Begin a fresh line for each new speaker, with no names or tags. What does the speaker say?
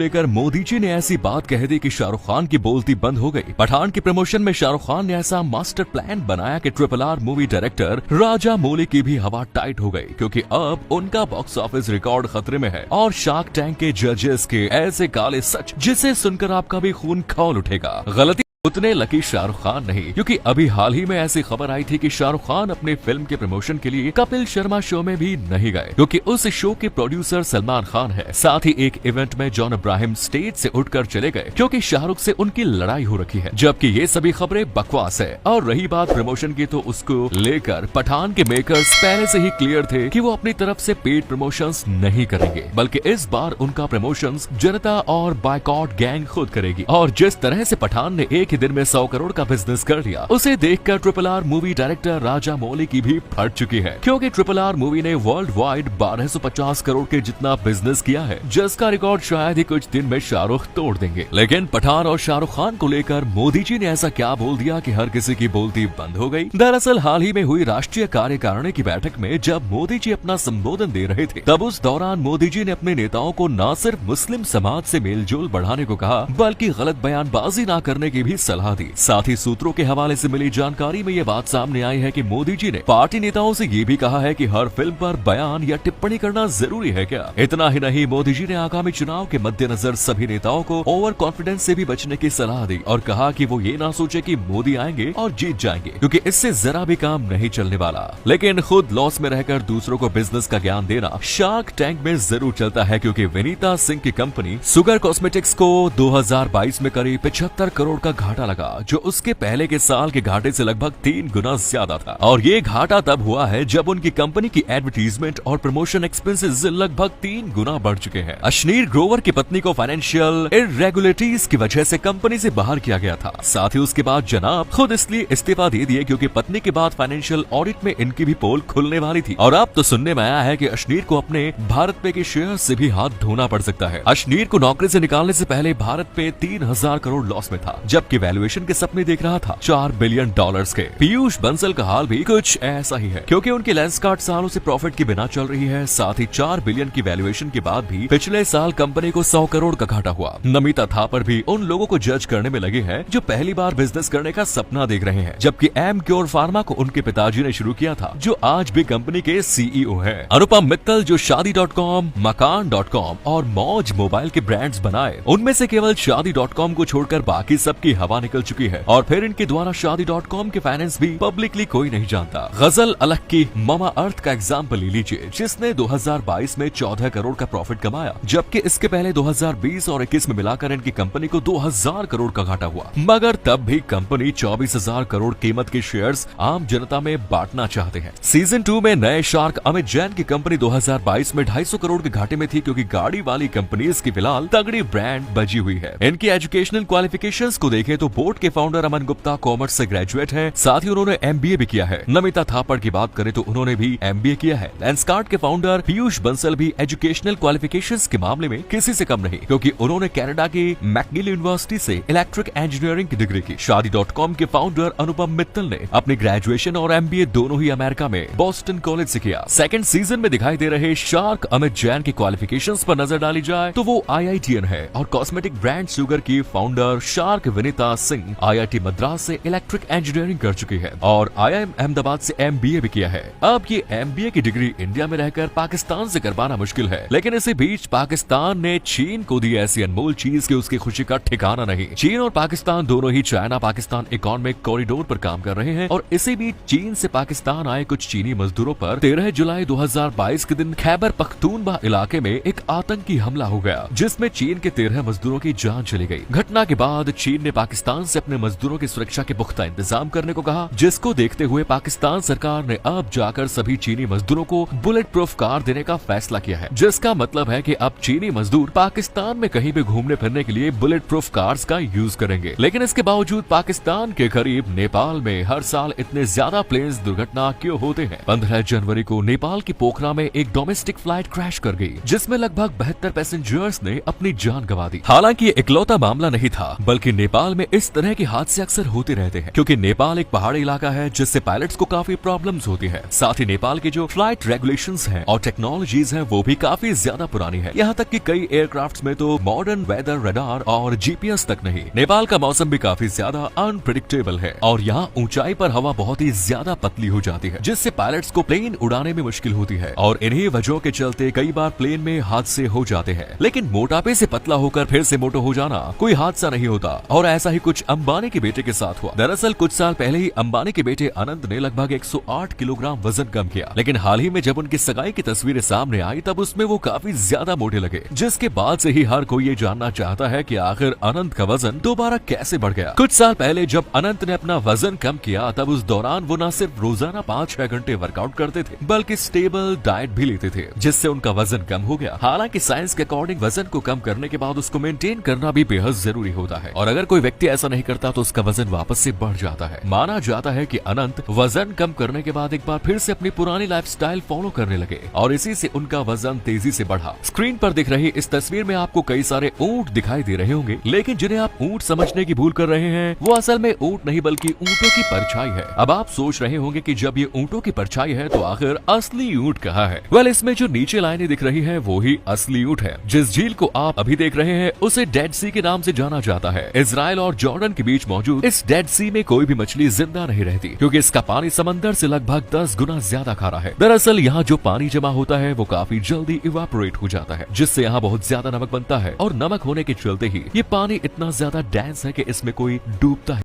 लेकर मोदी जी ने ऐसी बात कह दी कि शाहरुख खान की बोलती बंद हो गई। पठान के प्रमोशन में शाहरुख खान ने ऐसा मास्टर प्लान बनाया कि RRR मूवी डायरेक्टर राजा मौली की भी हवा टाइट हो गई, क्योंकि अब उनका बॉक्स ऑफिस रिकॉर्ड खतरे में है। और शार्क टैंक के जजेस के ऐसे काले सच जिसे सुनकर आपका भी खून खौल उठेगा। गलती उतने लकी शाहरुख खान नहीं, क्योंकि अभी हाल ही में ऐसी खबर आई थी कि शाहरुख खान अपने फिल्म के प्रमोशन के लिए कपिल शर्मा शो में भी नहीं गए, क्योंकि उस शो के प्रोड्यूसर सलमान खान है। साथ ही एक इवेंट में जॉन अब्राहम स्टेज से उठकर चले गए, क्योंकि शाहरुख से उनकी लड़ाई हो रखी है, जबकि ये सभी खबरें बकवास है। और रही बात प्रमोशन की, तो उसको लेकर पठान के मेकर्स पहले से ही क्लियर थे कि वो अपनी तरफ से पेड प्रमोशंस नहीं करेंगे, बल्कि इस बार उनका प्रमोशंस जनता और बायकॉट गैंग खुद करेगी। और जिस तरह से पठान ने एक दिन में 100 करोड़ का बिजनेस कर लिया, उसे देखकर RRR मूवी डायरेक्टर राजा मौली की भी फट चुकी है, क्योंकि RRR मूवी ने वर्ल्ड वाइड 1250 करोड़ के जितना बिजनेस किया है, जिसका रिकॉर्ड शायद ही कुछ दिन में शाहरुख तोड़ देंगे। लेकिन पठान और शाहरुख खान को लेकर मोदी जी ने ऐसा क्या बोल दिया कि हर किसी की बोलती बंद हो गई। दरअसल हाल ही में हुई राष्ट्रीय कार्यकारिणी की बैठक में जब मोदी जी अपना संबोधन दे रहे थे, तब उस दौरान मोदी जी ने अपने नेताओं को न सिर्फ मुस्लिम समाज से मेलजोल बढ़ाने को कहा, बल्कि गलत बयानबाजी न करने की भी सलाह दी। साथ ही सूत्रों के हवाले से मिली जानकारी में ये बात सामने आई है कि मोदी जी ने पार्टी नेताओं से ये भी कहा है कि हर फिल्म पर बयान या टिप्पणी करना जरूरी है क्या। इतना ही नहीं, मोदी जी ने आगामी चुनाव के मद्देनजर सभी नेताओं को ओवर कॉन्फिडेंस से भी बचने की सलाह दी और कहा कि वो ये ना सोचे कि मोदी आएंगे और जीत जाएंगे, क्योंकि इससे जरा भी काम नहीं चलने वाला। लेकिन खुद लॉस में रहकर दूसरों को बिजनेस का ज्ञान देना शार्क टैंक में जरूर चलता है, क्योंकि विनीता सिंह की कंपनी सुगर कॉस्मेटिक्स को 2022 में करीब 75 करोड़ का घाटा लगा, जो उसके पहले के साल के घाटे से लगभग 3 गुना ज्यादा था। और ये घाटा तब हुआ है जब उनकी कंपनी की एडवर्टीजमेंट और प्रमोशन एक्सपेंसेस लगभग 3 गुना बढ़ चुके हैं। अश्नीर ग्रोवर की पत्नी को फाइनेंशियल इरेगुलरिटीज की वजह से कंपनी से बाहर किया गया था। साथ ही उसके बाद जनाब खुद इसलिए इस्तीफा दे दिए क्योंकि पत्नी के बाद फाइनेंशियल ऑडिट में इनकी भी पोल खुलने वाली थी। और अब तो सुनने में आया है कि अश्नीर को अपने भारत पे के शेयर से भी हाथ धोना पड़ सकता है। अश्नीर को नौकरी से निकालने से पहले भारत पे 3000 करोड़ लॉस में था, जबकि वैल्यूएशन के सपने देख रहा था $4 बिलियन के। पीयूष बंसल का हाल भी कुछ ऐसा ही है, क्योंकि उनकी लेंसकार्ट सालों से प्रॉफिट के बिना चल रही है। साथ ही 4 बिलियन की वैल्यूएशन के बाद भी पिछले साल कंपनी को 100 करोड़ का घाटा हुआ। नमिता थापर भी उन लोगों को जज करने में लगे हैं जो पहली बार बिजनेस करने का सपना देख रहे हैं, जबकि एमक्योर फार्मा को उनके पिताजी ने शुरू किया था, जो आज भी कंपनी के सीईओ है। अनुपम मित्तल जो शादी.com, मकान.com और मौज मोबाइल के ब्रांड्स बनाए, उनमें से केवल शादी.com को छोड़कर बाकी सबकी हवा निकल चुकी है। और फिर इनके द्वारा शादी.com के फाइनेंस भी पब्लिकली कोई नहीं जानता। गजल अलग की मामा अर्थ का एग्जाम्पल ले लीजिए, जिसने 2022 में 14 करोड़ का प्रॉफिट कमाया, जबकि इसके पहले 2020 और 21 में मिलाकर इनकी कंपनी को 2000 करोड़ का घाटा हुआ। मगर तब भी कंपनी 24,000 करोड़ कीमत के शेयर्स आम जनता में बांटना चाहते हैं। सीजन 2 में नए शार्क अमित जैन की कंपनी 2022 में 250 करोड़ के घाटे में थी, क्योंकि गाड़ी वाली कंपनीज की फिलहाल तगड़ी ब्रांड बजी हुई है। इनकी एजुकेशनल क्वालिफिकेशंस को देखें तो बोर्ड के फाउंडर अमन गुप्ता कॉमर्स से ग्रेजुएट है, साथ ही उन्होंने MBA भी किया है। नमिता थापड़ की बात करें तो उन्होंने भी MBA किया है। लेंसकार्ट के फाउंडर पीयूष बंसल भी एजुकेशनल क्वालिफिकेशंस के मामले में किसी से कम नहीं, क्योंकि उन्होंने कनाडा की मैकगिल यूनिवर्सिटी से इलेक्ट्रिक इंजीनियरिंग की डिग्री की। शादी.com के फाउंडर अनुपम मित्तल ने अपनी ग्रेजुएशन और MBA दोनों ही अमेरिका में बॉस्टन कॉलेज से किया। सेकंड सीजन में दिखाई दे रहे शार्क अमित जैन की क्वालिफिकेशंस पर नजर डाली जाए तो वो IITian है, और कॉस्मेटिक ब्रांड शुगर की founder shark Vinita Singh IIT Madras से इलेक्ट्रिक इंजीनियरिंग कर चुकी है और IIM अहमदाबाद से MBA भी किया है। अब ये MBA की डिग्री इंडिया में रहकर पाकिस्तान से करवाना मुश्किल है, लेकिन इसी बीच पाकिस्तान ने चीन को दी ऐसी अनमोल चीज कि उसकी खुशी का ठिकाना नहीं। चीन और पाकिस्तान दोनों ही चाइना पाकिस्तान इकोनॉमिक कॉरिडोर पर काम कर रहे हैं, और इसी बीच चीन से पाकिस्तान आए कुछ चीनी मजदूरों पर 13 जुलाई 2022 के दिन खैबर पख्तूनख्वा इलाके में एक आतंकी हमला हो गया, जिसमें चीन के 13 मजदूरों की जान चली गई। घटना के बाद चीन ने पाकिस्तान से अपने मजदूरों की सुरक्षा के पुख्ता इंतजाम करने को कहा, जिसको देखते हुए पाकिस्तान सरकार ने अब जाकर सभी चीनी मजदूरों को बुलेट प्रूफ कार देने का फैसला किया है, जिसका मतलब है कि अब चीनी मजदूर पाकिस्तान में कहीं भी घूमने फिरने के लिए बुलेट प्रूफ कार्स का यूज करेंगे। लेकिन इसके बावजूद पाकिस्तान के करीब नेपाल में हर साल इतने ज्यादा प्लेन्स दुर्घटना क्यों होते हैं? 15 जनवरी को नेपाल की पोखरा में एक डोमेस्टिक फ्लाइट क्रैश कर गई, जिसमें लगभग 72 पैसेंजर्स ने अपनी जान गंवा दी। हालांकि ये इकलौता मामला नहीं था, बल्कि नेपाल में इस तरह के हादसे अक्सर होते रहते हैं क्योंकि नेपाल एक पहाड़ी इलाका है जिससे पायलट्स को काफी प्रॉब्लम्स होती है। साथ ही नेपाल के जो फ्लाइट रेगुलेशंस हैं और टेक्नोलॉजीज हैं वो भी काफी ज्यादा पुरानी है। यहाँ तक कि कई एयरक्राफ्ट्स में तो मॉडर्न वेदर रडार और जीपीएस तक नहीं। नेपाल का मौसम भी काफी ज्यादा अनप्रिडिक्टेबल है और यहाँ ऊंचाई पर हवा बहुत ही ज्यादा पतली हो जाती है जिससे पायलट्स को प्लेन उड़ाने में मुश्किल होती है और इन्हीं वजहों के चलते कई बार प्लेन में हादसे हो जाते हैं। लेकिन मोटापे से पतला होकर फिर से मोटो हो जाना कोई हादसा नहीं होता और ऐसा ही कुछ अंबानी के बेटे के साथ हुआ। दरअसल कुछ साल पहले ही अंबानी के बेटे अनंत ने लगभग 108 किलोग्राम वजन कम किया, लेकिन हाल ही में जब उनकी सगाई की तस्वीरें सामने आई तब उसमें वो काफी ज्यादा मोटे लगे, जिसके बाद से ही हर कोई ये जानना चाहता है कि आखिर अनंत का वजन दोबारा कैसे बढ़ गया। कुछ साल पहले जब अनंत ने अपना वजन कम किया तब उस दौरान वो न सिर्फ रोजाना 5-6 घंटे वर्कआउट करते थे बल्कि स्टेबल डाइट भी लेते थे जिससे उनका वजन कम हो गया। हालांकि साइंस के अकॉर्डिंग वजन को कम करने के बाद उसको मेंटेन करना भी बेहद जरूरी होता है और अगर कोई व्यक्ति ऐसा नहीं करता तो उसका वजन वापस से बढ़ जाता है। माना जाता है कि अनंत वजन कम करने के बाद एक बार फिर से अपनी पुरानी लाइफस्टाइल फॉलो करने लगे और इसी से उनका वजन तेजी से बढ़ा। स्क्रीन पर दिख रही इस तस्वीर में आपको कई सारे ऊंट दिखाई दे रहे होंगे, लेकिन जिन्हें आप ऊंट समझने की भूल कर रहे हैं वो असल में ऊंट नहीं बल्कि ऊंटों की परछाई है। अब आप सोच रहे होंगे कि जब ये ऊंटों की परछाई है तो आखिर असली ऊंट कहाँ है? वेल, इसमें जो नीचे लाइनें दिख रही है वो ही असली ऊंट है। जिस झील को आप अभी देख रहे हैं उसे डेड सी के नाम से जाना जाता है। इजराइल और जॉर्डन के बीच मौजूद इस डेड सी में कोई भी मछली जिंदा नहीं रहती क्योंकि इसका पानी समंदर से लगभग 10 गुना ज्यादा खारा है। दरअसल यहाँ जो पानी जमा होता है वो काफी जल्दी इवापोरेट हो जाता है जिससे यहाँ बहुत ज्यादा नमक बनता है और नमक होने के चलते ही ये पानी इतना ज्यादा डेंस है कि इसमें कोई डूबता है